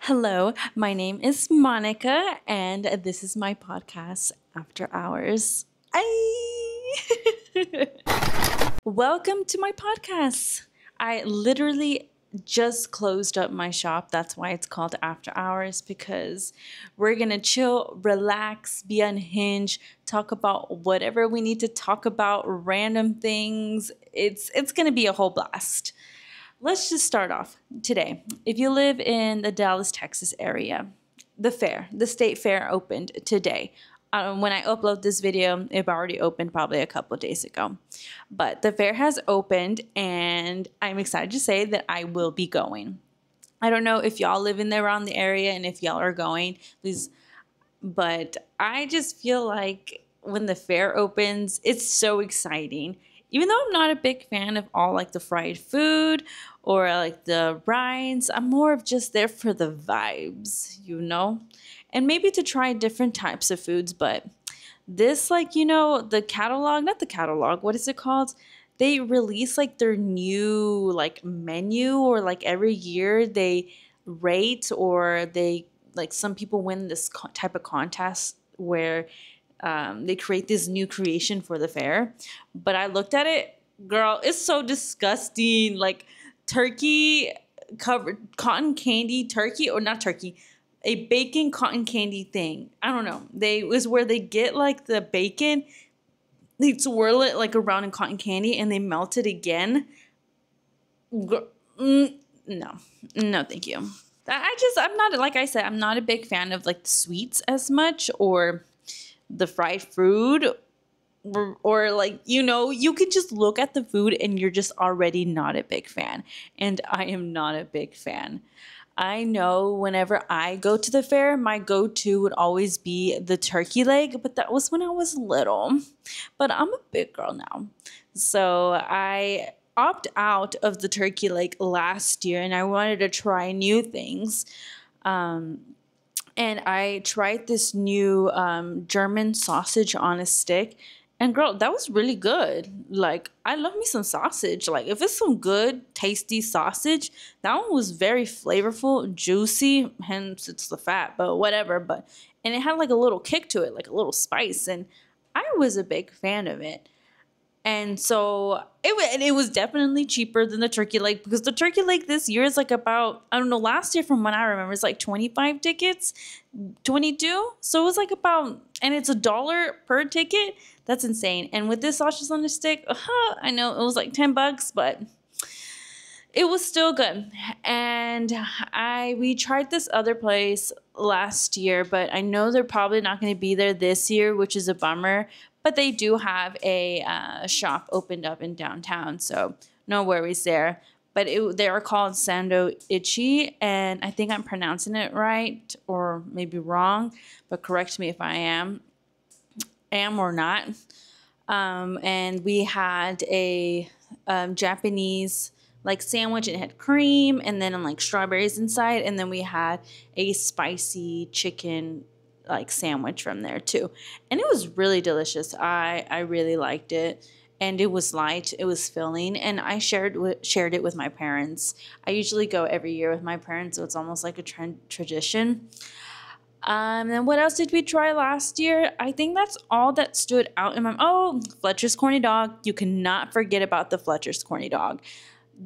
Hello, my name is Monica, and this is my podcast, After Hours. Welcome to my podcast. I literally just closed up my shop. That's why it's called After Hours, because we're going to chill, relax, be unhinged, talk about whatever we need to talk about, random things. It's going to be a whole blast. Let's just start off today. If you live in the Dallas, Texas area, the state fair opened today. When I upload this video, it already opened probably a couple of days ago. But the fair has opened, and I'm excited to say that I will be going. I don't know if y'all live in there around the area and if y'all are going, please. But I just feel like when the fair opens, it's so exciting. Even though I'm not a big fan of all like the fried food or like the rides, I'm more of just there for the vibes, and maybe to try different types of foods. But this, the catalog, not the catalog, what is it called? They release like their new like menu, or like every year they rate, or they like some people win this type of contest where they create this new creation for the fair. But I looked at it, girl, it's so disgusting. Like turkey covered cotton candy turkey, or not turkey, a bacon cotton candy thing. I don't know. They was where they get like the bacon, they swirl it like around in cotton candy and they melt it again. No, no, thank you. I'm not, like I said, I'm not a big fan of like the sweets as much, or the fried food, or like, you could just look at the food and you're just already not a big fan. And I am not a big fan. I know whenever I go to the fair, my go-to would always be the turkey leg, but that was when I was little. But I'm a big girl now. So I opt out of the turkey leg last year, and I wanted to try new things. And I tried this new German sausage on a stick. And girl, that was really good. Like, I love me some sausage. Like, if it's some good, tasty sausage, that one was very flavorful, juicy, hence it's the fat, but whatever. And it had like a little kick to it, like a little spice. And I was a big fan of it. And so it was definitely cheaper than the turkey leg, because the turkey leg this year is like about, I don't know, last year from what I remember, it's like 25 tickets, 22. So it was like about, and it's $1 per ticket. That's insane. And with this sausage on the stick, I know it was like $10, but it was still good. And we tried this other place last year, but I know they're probably not going to be there this year, which is a bummer. But they do have a shop opened up in downtown, so no worries there. But they are called Sando Ichi, and I think I'm pronouncing it right, or maybe wrong, but correct me if I am or not. And we had a Japanese like sandwich, and it had cream and then like strawberries inside, and then we had a spicy chicken like sandwich from there too, and it was really delicious. I really liked it, and it was light, it was filling, and I shared it with my parents. I usually go every year with my parents, so it's almost like a tradition. And what else did we try last year? I think that's all that stood out in my... Oh, Fletcher's corny dog. You cannot forget about the Fletcher's corny dog.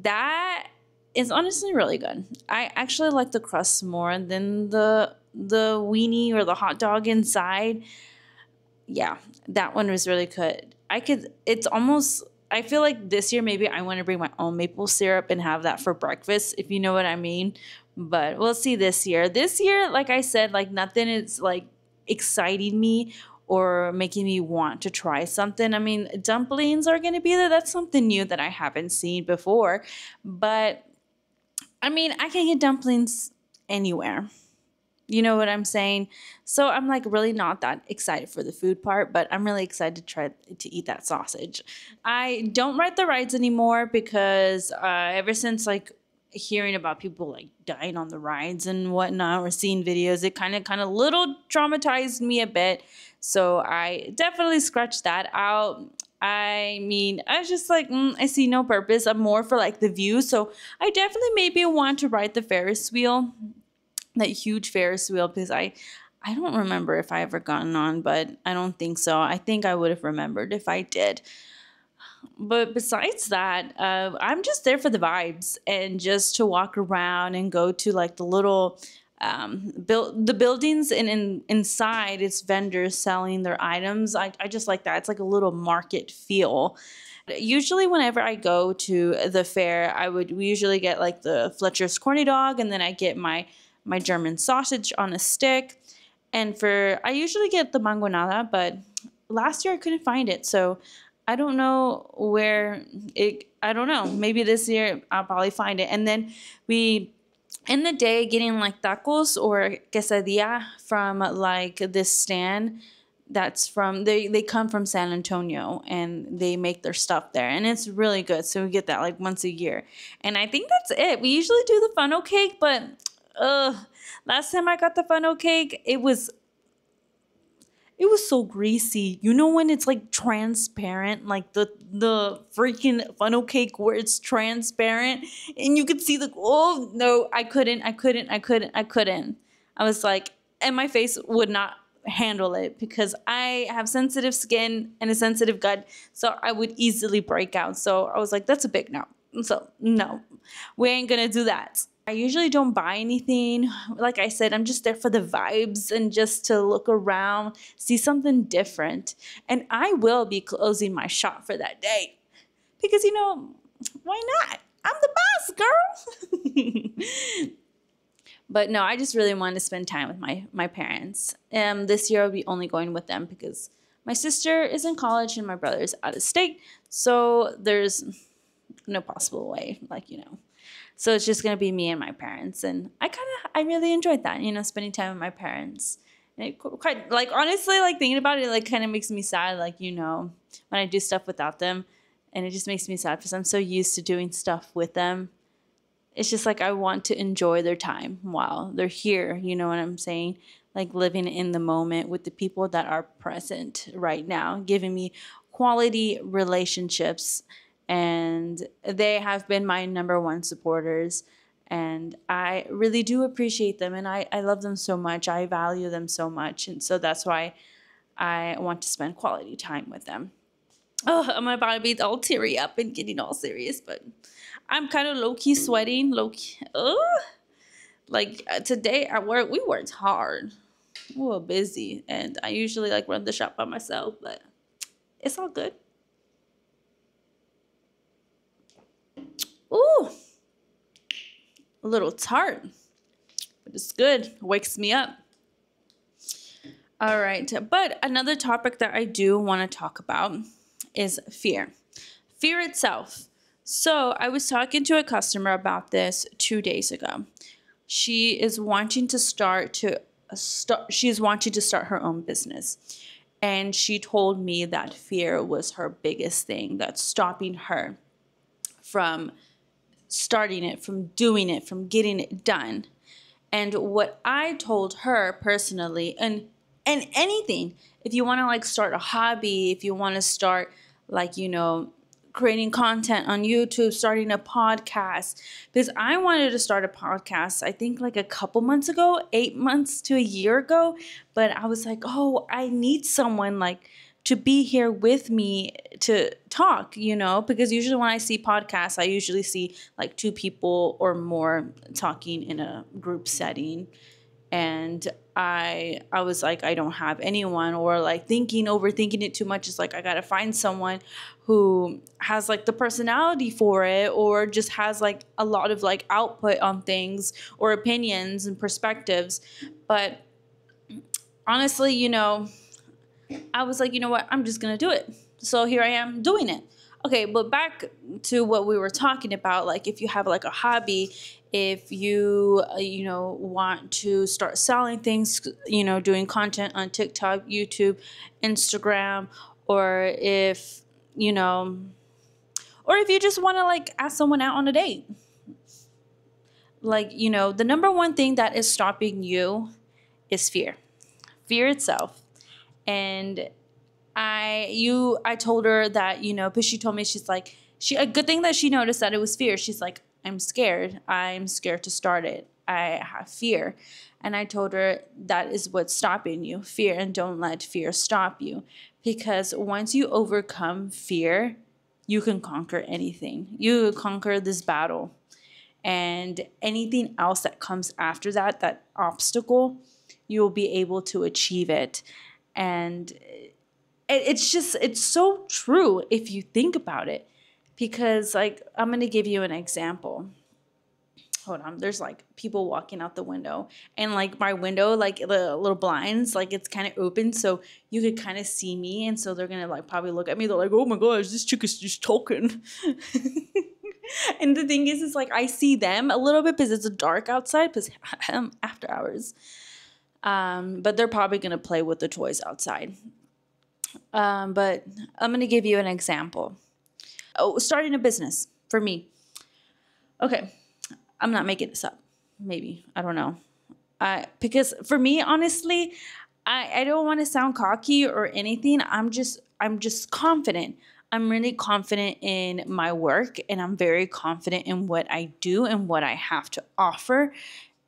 That is honestly really good. I actually like the crust more than the weenie or the hot dog inside. Yeah, that one was really good. It's almost, I feel like this year maybe I want to bring my own maple syrup and have that for breakfast, if you know what I mean. But we'll see this year. This year, like I said, like nothing is like exciting me or making me want to try something. I mean, dumplings are going to be there. That's something new that I haven't seen before. But I mean, I can get dumplings anywhere. You know what I'm saying? So I'm like really not that excited for the food part, but I'm really excited to try to eat that sausage. I don't ride the rides anymore because ever since like hearing about people like dying on the rides and whatnot, or seeing videos, it kind of little traumatized me a bit. So I definitely scratched that out. I mean, I was just like, I see no purpose. I'm more for like the view. So I definitely maybe want to ride the Ferris wheel. that huge Ferris wheel, because I don't remember if I ever gotten on, but I don't think so. I think I would have remembered if I did. But besides that, I'm just there for the vibes and just to walk around and go to like the little the buildings, and inside it's vendors selling their items. I just like that. It's like a little market feel. Usually, whenever I go to the fair, we usually get like the Fletcher's corny dog, and then I get my German sausage on a stick. And I usually get the mangonada, but last year I couldn't find it, so I don't know where it. I don't know. Maybe this year I'll probably find it. And then we in the day getting like tacos or quesadilla from like this stand that's from they come from San Antonio, and they make their stuff there, and it's really good. So we get that like once a year. And I think that's it. We usually do the funnel cake, but last time I got the funnel cake, it was so greasy. You know when it's like transparent, like the freaking funnel cake where it's transparent and you could see oh no, I couldn't. I was like, and my face would not handle it because I have sensitive skin and a sensitive gut, so I would easily break out. So I was like, that's a big no. So no, we ain't gonna do that. I usually don't buy anything. Like I said, I'm just there for the vibes and just to look around, see something different. And I will be closing my shop for that day because, why not? I'm the boss, girl. But no, I just really wanted to spend time with my parents. This year I'll be only going with them because my sister is in college and my brother is out of state. So there's no possible way, So it's just going to be me and my parents. And I really enjoyed that, spending time with my parents. And it quite, honestly, thinking about it, kind of makes me sad, when I do stuff without them. And it just makes me sad because I'm so used to doing stuff with them. It's just I want to enjoy their time while they're here. You know what I'm saying? Living in the moment with the people that are present right now, giving me quality relationships. And they have been my number one supporters. And I really do appreciate them. And I love them so much. I value them so much. And so that's why I want to spend quality time with them. Oh, I'm about to be all teary up and getting all serious. But I'm kind of low-key sweating. Low-key. Today at work, we worked hard. We were busy. And I usually run the shop by myself. But it's all good. Ooh, a little tart, but it's good. It wakes me up. All right, but another topic that I do want to talk about is fear. Fear itself. So I was talking to a customer about this 2 days ago. She is wanting to start her own business. And she told me that fear was her biggest thing that's stopping her from starting it, from doing it, from getting it done. And what I told her personally, and anything, if you want to start a hobby, if you want to start creating content on YouTube, starting a podcast, because I wanted to start a podcast, I think a couple months ago, 8 months to a year ago, but I was like, oh, I need someone to be here with me to talk, because usually when I see podcasts, I usually see 2 people or more talking in a group setting. And I was like, I don't have anyone, or overthinking it too much. It's I got to find someone who has the personality for it, or just has a lot of output on things or opinions and perspectives. But honestly, I was like, you know what? I'm just going to do it. So here I am doing it. Okay, but back to what we were talking about. If you have a hobby, if you, want to start selling things, doing content on TikTok, YouTube, Instagram, or if you just want to ask someone out on a date. The number one thing that is stopping you is fear. Fear itself. And I told her that, because she told me, a good thing that she noticed that it was fear. She's like, I'm scared to start it. I have fear. And I told her that is what's stopping you, fear, and don't let fear stop you. Because once you overcome fear, you can conquer anything. You conquer this battle. And anything else that comes after that, that obstacle, you will be able to achieve it. And it's so true if you think about it. Because, like, I'm going to give you an example. Hold on, there's like people walking out the window, and like my window, like the little blinds, like it's kind of open, so you could kind of see me, and so they're gonna like probably look at me. They're like, "Oh my gosh, this chick is just talking." And the thing is like I see them a little bit because it's dark outside, because after hours. But they're probably gonna play with the toys outside. But I'm gonna give you an example. Oh, starting a business for me. Okay. I'm not making this up. Maybe. I don't know. Because for me, honestly, I don't want to sound cocky or anything. I'm just confident. I'm really confident in my work, and I'm very confident in what I do and what I have to offer.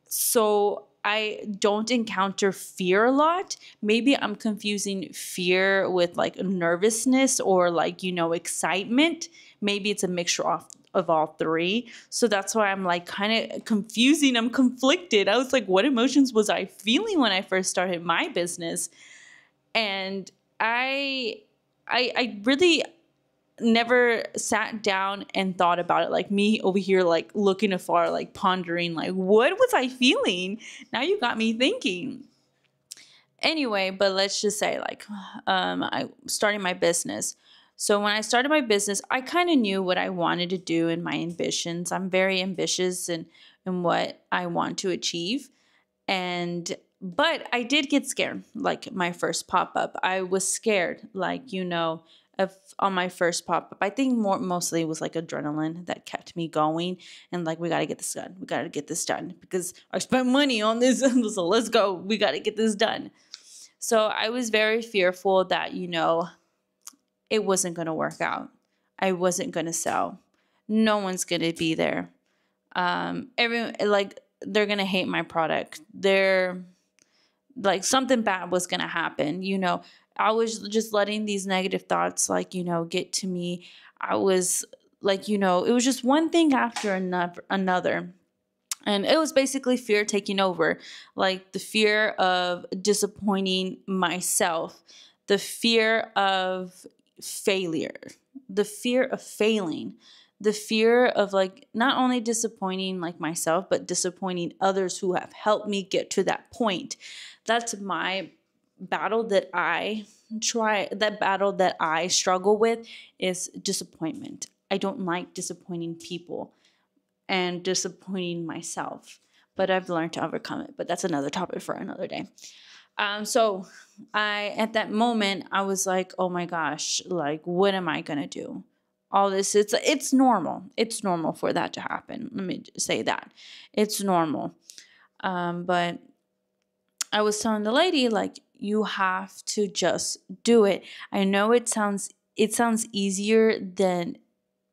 So I don't encounter fear a lot. Maybe I'm confusing fear with like nervousness or like, excitement. Maybe it's a mixture of all three. So that's why I'm like kind of confusing. I'm conflicted. I was like, what emotions was I feeling when I first started my business? And I really never sat down and thought about it, like me over here, like looking afar, like pondering, like what was I feeling? Now you got me thinking. Anyway, but let's just say like I starting my business. So when I started my business, I kind of knew what I wanted to do and my ambitions. I'm very ambitious in what I want to achieve. But I did get scared, like my first pop-up. I was scared, like, of on my first pop-up. I think mostly it was like adrenaline that kept me going, and like, we got to get this done. We got to get this done because I spent money on this. So let's go. We got to get this done. So I was very fearful that, it wasn't going to work out. I wasn't going to sell. No one's going to be there. Everyone, like, they're going to hate my product. They're like, something bad was going to happen. I was just letting these negative thoughts, like, get to me. I was like, it was just one thing after another. And it was basically fear taking over, like the fear of disappointing myself, the fear of failure, the fear of failing, the fear of like not only disappointing like myself, but disappointing others who have helped me get to that point. That's my battle that I struggle with is disappointment. I don't like disappointing people and disappointing myself, but I've learned to overcome it. But that's another topic for another day. So at that moment, I was like, oh my gosh, like, what am I going to do? All this, it's normal. It's normal for that to happen. Let me say that. It's normal. But I was telling the lady, like, you have to just do it. I know it sounds easier than,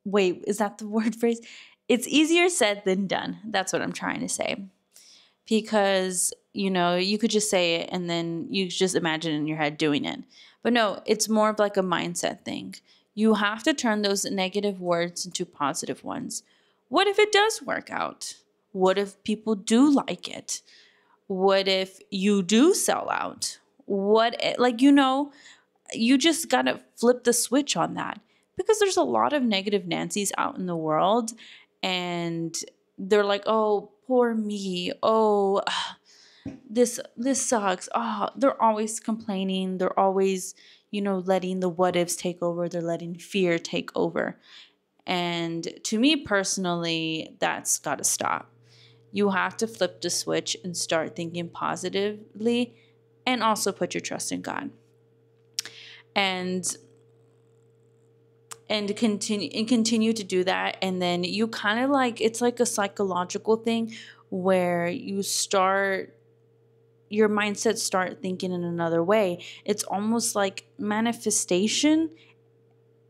wait, is that the word phrase? It's easier said than done. That's what I'm trying to say. Because, you could just say it and then you just imagine in your head doing it. But no, it's more of like a mindset thing. You have to turn those negative words into positive ones. What if it does work out? What if people do like it? What if you do sell out? You just got to flip the switch on that, because there's a lot of negative Nancys out in the world, and they're like, oh, poor me. Oh, this sucks. Oh, they're always complaining. They're always, letting the what ifs take over. They're letting fear take over. And to me personally, that's got to stop. You have to flip the switch and start thinking positively, and also put your trust in God. And continue to do that. And then you kind of like, it's like a psychological thing where your mindset start thinking in another way. It's almost like manifestation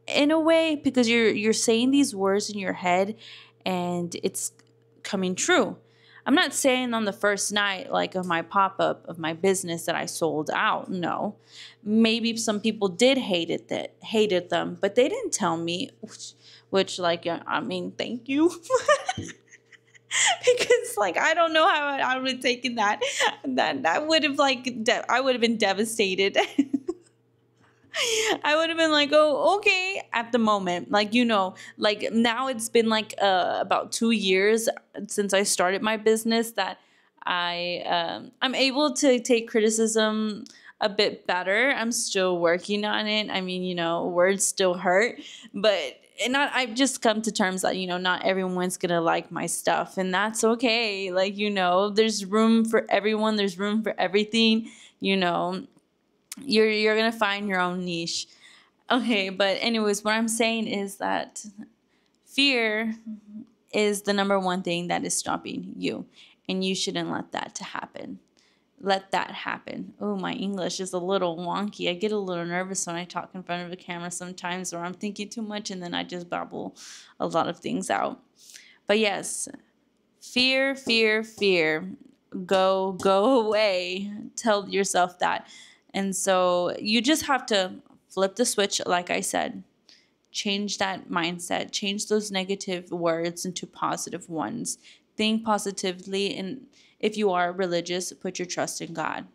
in a way, because you're saying these words in your head and it's coming true. I'm not saying on the first night, like of my pop up of my business, that I sold out. No, maybe some people did hated them, but they didn't tell me. Which like, I mean, thank you. Because like I don't know how I would have taken that. That would have like I would have been devastated. I would have been like, oh, okay, at the moment. Like, like now it's been like about 2 years since I started my business that I'm able to take criticism a bit better. I'm still working on it. I mean, words still hurt, but and not, I've just come to terms that, not everyone's gonna like my stuff, and that's okay. Like, there's room for everyone, there's room for everything, you know you're gonna find your own niche. Okay, but anyways, what I'm saying is that fear is the number one thing that is stopping you, and you shouldn't let that happen. Oh, my English is a little wonky. I get a little nervous when I talk in front of a camera sometimes, or I'm thinking too much and then I just babble a lot of things out. But yes, fear, fear, fear. Go away. Tell yourself that. And so you just have to flip the switch, like I said. Change that mindset. Change those negative words into positive ones. Think positively. And if you are religious, put your trust in God.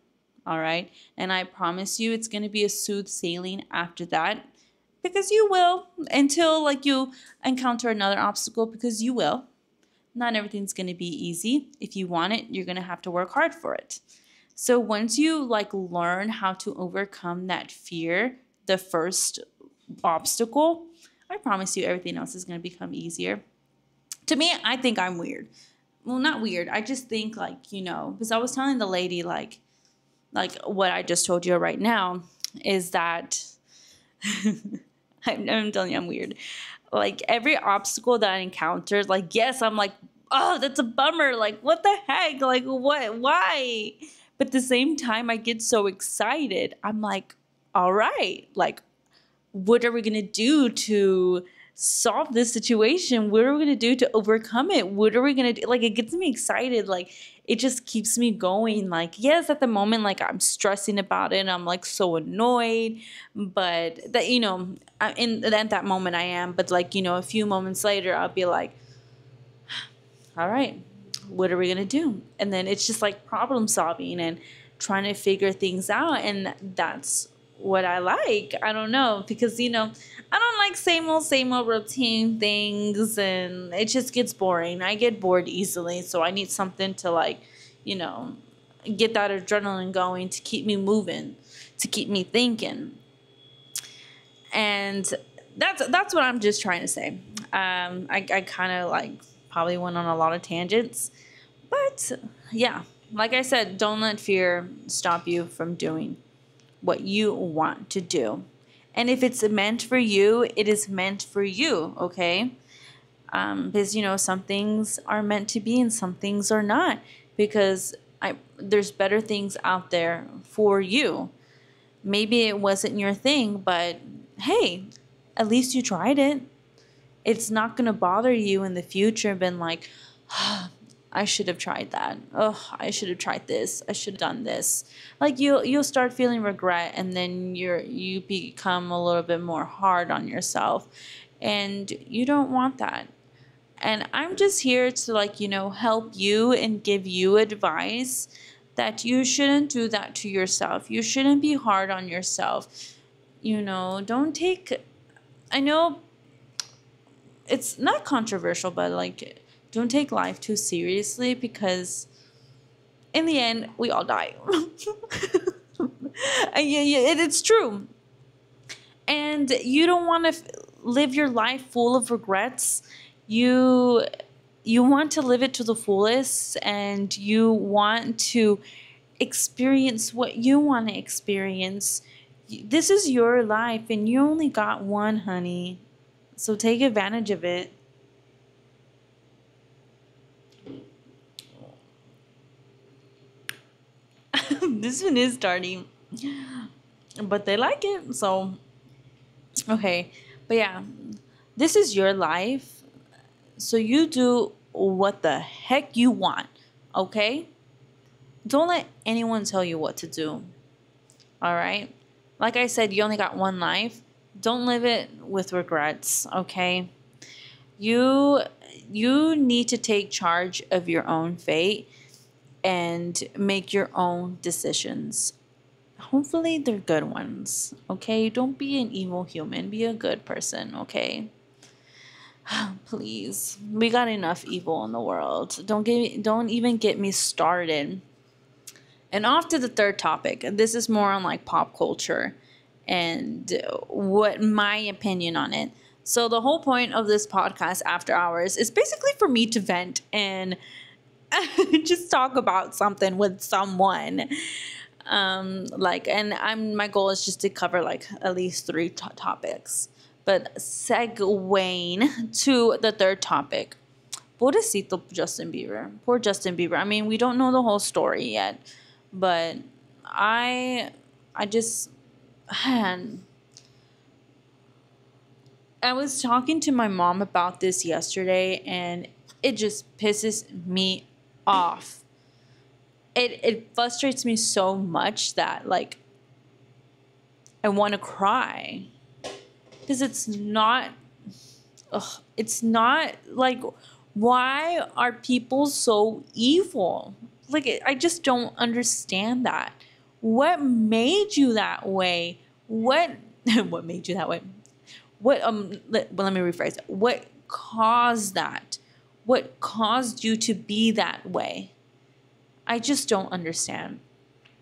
All right? And I promise you it's going to be a smooth sailing after that. Because you will. Until like you encounter another obstacle, because you will. Not everything's going to be easy. If you want it, you're going to have to work hard for it. So once you like learn how to overcome that fear, the first obstacle, I promise you everything else is going to become easier. To me, I think I'm weird. Well, not weird. I just think like, because I was telling the lady like what I just told you right now is that I'm telling you I'm weird. Like every obstacle that I encountered, like, yes, I'm like, oh, that's a bummer. Like, what the heck? Like, what? Why? But at the same time, I get so excited. I'm like, all right, like, what are we going to do to solve this situation? What are we going to do to overcome it? What are we going to do? Like, it gets me excited. Like, it just keeps me going. Like, yes, at the moment, like, I'm stressing about it. And I'm, like, so annoyed. But, that at that moment, I am. But, like, a few moments later, I'll be like, all right, what are we going to do? And then it's just like problem solving and trying to figure things out. And that's what I like. I don't know, because, I don't like same old routine things, and it just gets boring. I get bored easily. So I need something to like, get that adrenaline going, to keep me moving, to keep me thinking. And that's what I'm just trying to say. I kind of like probably went on a lot of tangents, but yeah, like I said, don't let fear stop you from doing what you want to do. And if it's meant for you, it is meant for you, okay? Because some things are meant to be and some things are not, because there's better things out there for you. Maybe it wasn't your thing, but hey, at least you tried it. It's not going to bother you in the future being like, oh, I should have tried that. Oh, I should have tried this. I should have done this. Like you'll start feeling regret, and then you become a little bit more hard on yourself, and you don't want that. And I'm just here to like, help you and give you advice that you shouldn't do that to yourself. You shouldn't be hard on yourself. Don't take, I know it's not controversial, but like, don't take life too seriously, because in the end, we all die. It's true. And you don't want to live your life full of regrets. You want to live it to the fullest, and you want to experience what you want to experience. This is your life, and you only got one, honey. So take advantage of it. This one is starting, but they like it. So, okay. But yeah, this is your life. So you do what the heck you want. okay? Don't let anyone tell you what to do. All right? Like I said, you only got one life. Don't live it with regrets, okay? You you need to take charge of your own fate and make your own decisions. Hopefully they're good ones, okay? Don't be an evil human. Be a good person, okay? Please. We got enough evil in the world. Don't even get me started. And off to the third topic. This is more on like pop culture and what my opinion on it. So the whole point of this podcast, After Hours, is basically for me to vent and just talk about something with someone. And my goal is just to cover like at least three topics. But segueing to the third topic, pobrecito Justin Bieber. Poor Justin Bieber. I mean, we don't know the whole story yet, but I just, man, I was talking to my mom about this yesterday, and it just pisses me off. It frustrates me so much that like I want to cry because it's not like, why are people so evil? Like, I just don't understand that. What made you that way? What what made you that way? Let me rephrase it. What caused that? What caused you to be that way? I just don't understand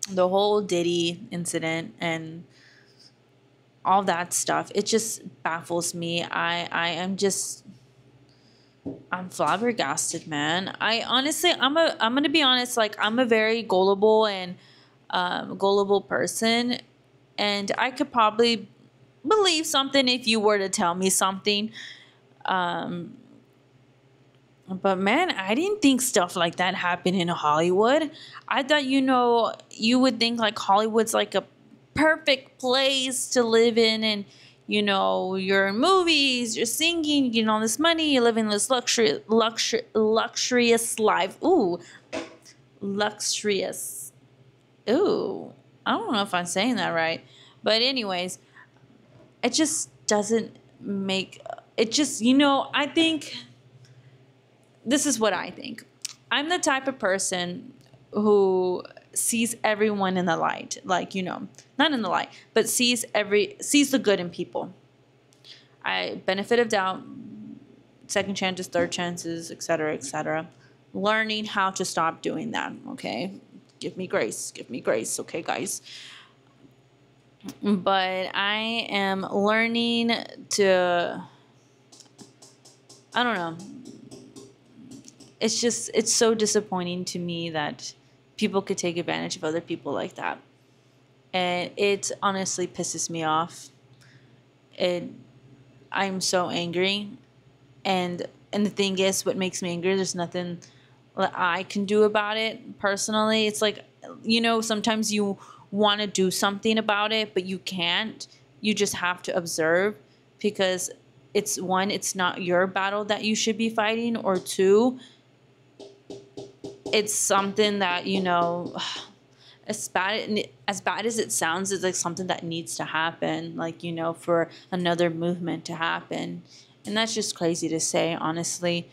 the whole Diddy incident and all that stuff. It just baffles me. I'm flabbergasted, man. I'm gonna be honest. Like, I'm a very gullible person, and I could probably believe something if you were to tell me something. But man, I didn't think stuff like that happened in Hollywood. I thought, you would think like Hollywood's like a perfect place to live in, and you're in movies, you're singing, you get all this money, you're living this luxurious life. Ooh, luxurious. Ooh, I don't know if I'm saying that right, but anyways, it just doesn't make it. Just I think this is what I think. I'm the type of person who sees everyone in the light, like, not in the light, but sees the good in people. I benefit of doubt, second chances, third chances, etc., etc. Learning how to stop doing that, okay? Give me grace, okay, guys? But I am learning to, I don't know. It's so disappointing to me that people could take advantage of other people like that. And it honestly pisses me off. I'm so angry. And the thing is, what makes me angry, there's nothing that I can do about it personally. It's like, sometimes you want to do something about it, but you can't. You just have to observe, because it's not your battle that you should be fighting, or two, it's something that, as bad as it sounds, it's like something that needs to happen, like, for another movement to happen. And that's just crazy to say, honestly.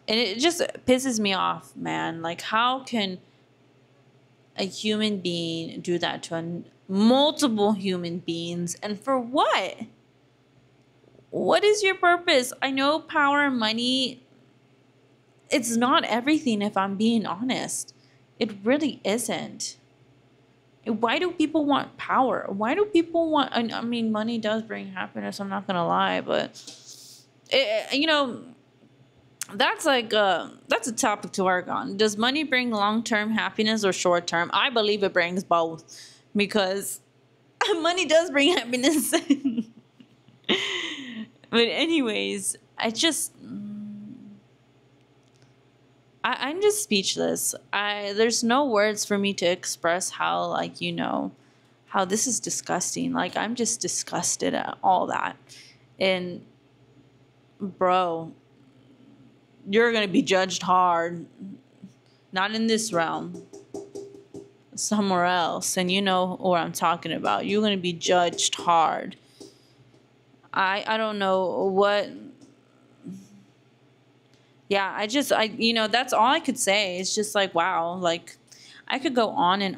And it just pisses me off, man. Like, how can a human being do that to multiple human beings? And for what? What is your purpose? I know power and money, it's not everything, if I'm being honest. It really isn't. Why do people want power? Why do people want... I mean, money does bring happiness, I'm not going to lie, but... that's like... that's a topic to work on. Does money bring long-term happiness or short-term? I believe it brings both, because money does bring happiness. But anyways, I'm just speechless. There's no words for me to express how, like, how this is disgusting. Like, I'm just disgusted at all that. And bro, you're gonna be judged hard. Not in this realm. Somewhere else. And you know what I'm talking about. You're going to be judged hard. I don't know what. Yeah, that's all I could say. It's just like, wow, like I could go on, and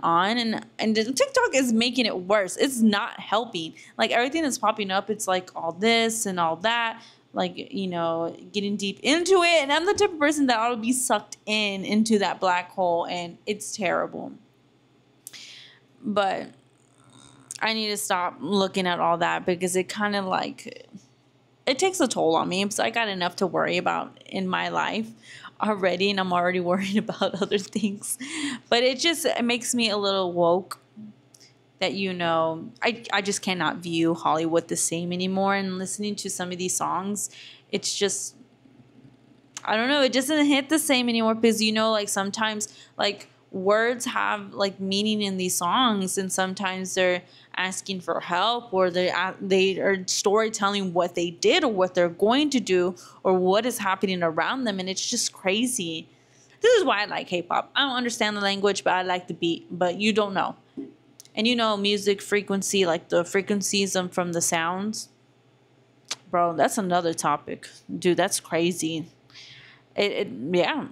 TikTok is making it worse. It's not helping. Like everything that's popping up, it's like all this and all that, like, getting deep into it. And I'm the type of person that ought to be sucked into that black hole, and it's terrible. But I need to stop looking at all that because it kind of like it takes a toll on me. So I got enough to worry about in my life already, and I'm already worried about other things. But it makes me a little woke that, I just cannot view Hollywood the same anymore. And listening to some of these songs, it's just, I don't know, it doesn't hit the same anymore because, like sometimes like words have like meaning in these songs, and sometimes they're asking for help, or they are storytelling what they did or what they're going to do or what is happening around them, and it's just crazy. This is why I like K-pop. I don't understand the language, but I like the beat. But you don't know. And music frequency, like the frequencies from the sounds. Bro, that's another topic. Dude, that's crazy. Yeah,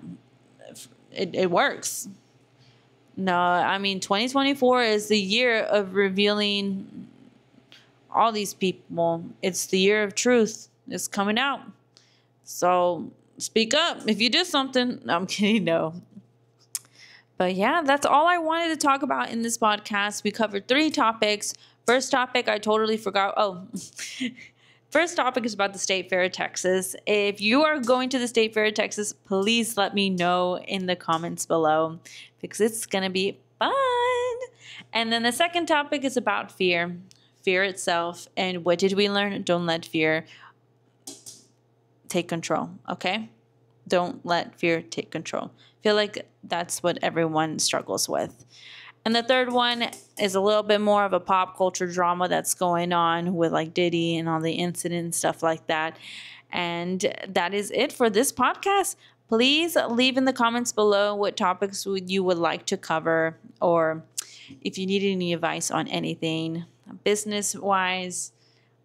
it works. No, I mean 2024 is the year of revealing all these people. It's the year of truth. It's coming out. So speak up if you did something. No, I'm kidding. No. But yeah, that's all I wanted to talk about in this podcast. We covered 3 topics. First topic, I totally forgot. Oh, first topic is about the State Fair of Texas. If you are going to the State Fair of Texas, please let me know in the comments below because it's going to be fun. And then the second topic is about fear itself. And what did we learn? Don't let fear take control, okay? Don't let fear take control. I feel like that's what everyone struggles with. And the third one is a little bit more of a pop culture drama that's going on with like Diddy and all the incidents, stuff like that. And that is it for this podcast. Please leave in the comments below what topics you would like to cover, or if you need any advice on anything business-wise,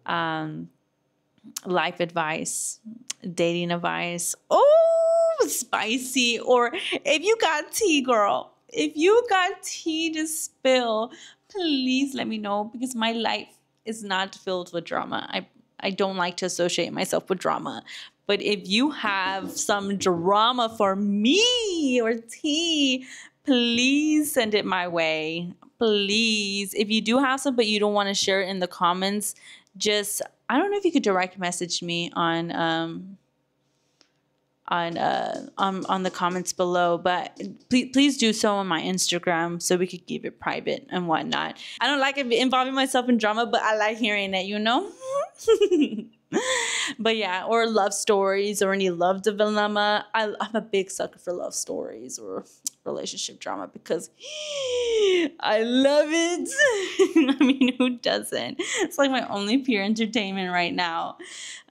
life advice, dating advice. Oh, spicy. Or if you got tea, girl. If you got tea to spill, please let me know because my life is not filled with drama. I don't like to associate myself with drama. But if you have some drama for me or tea, please send it my way. Please. If you do have some, but you don't want to share it in the comments, I don't know if you could direct message me on the comments below, but please do so on my Instagram so we could keep it private and whatnot. I don't like involving myself in drama, but I like hearing it, But yeah, or love stories or any love dilemma. I'm a big sucker for love stories or relationship drama because I love it. I mean, who doesn't? It's like my only pure entertainment right now.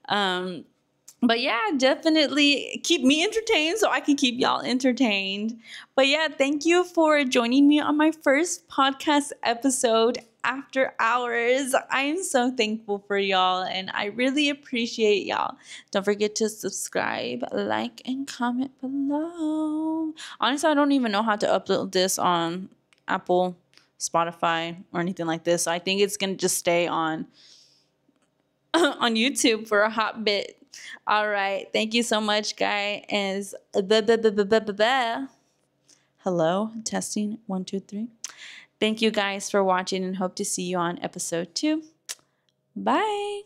But yeah, definitely keep me entertained so I can keep y'all entertained. But yeah, thank you for joining me on my first podcast episode, After Hours. I am so thankful for y'all and I really appreciate y'all. Don't forget to subscribe, like, and comment below. Honestly, I don't even know how to upload this on Apple, Spotify, or anything like this. So I think it's going to just stay on YouTube for a hot bit. All right. Thank you so much, guys. Hello. Testing. 1, 2, 3. Thank you guys for watching and hope to see you on episode 2. Bye.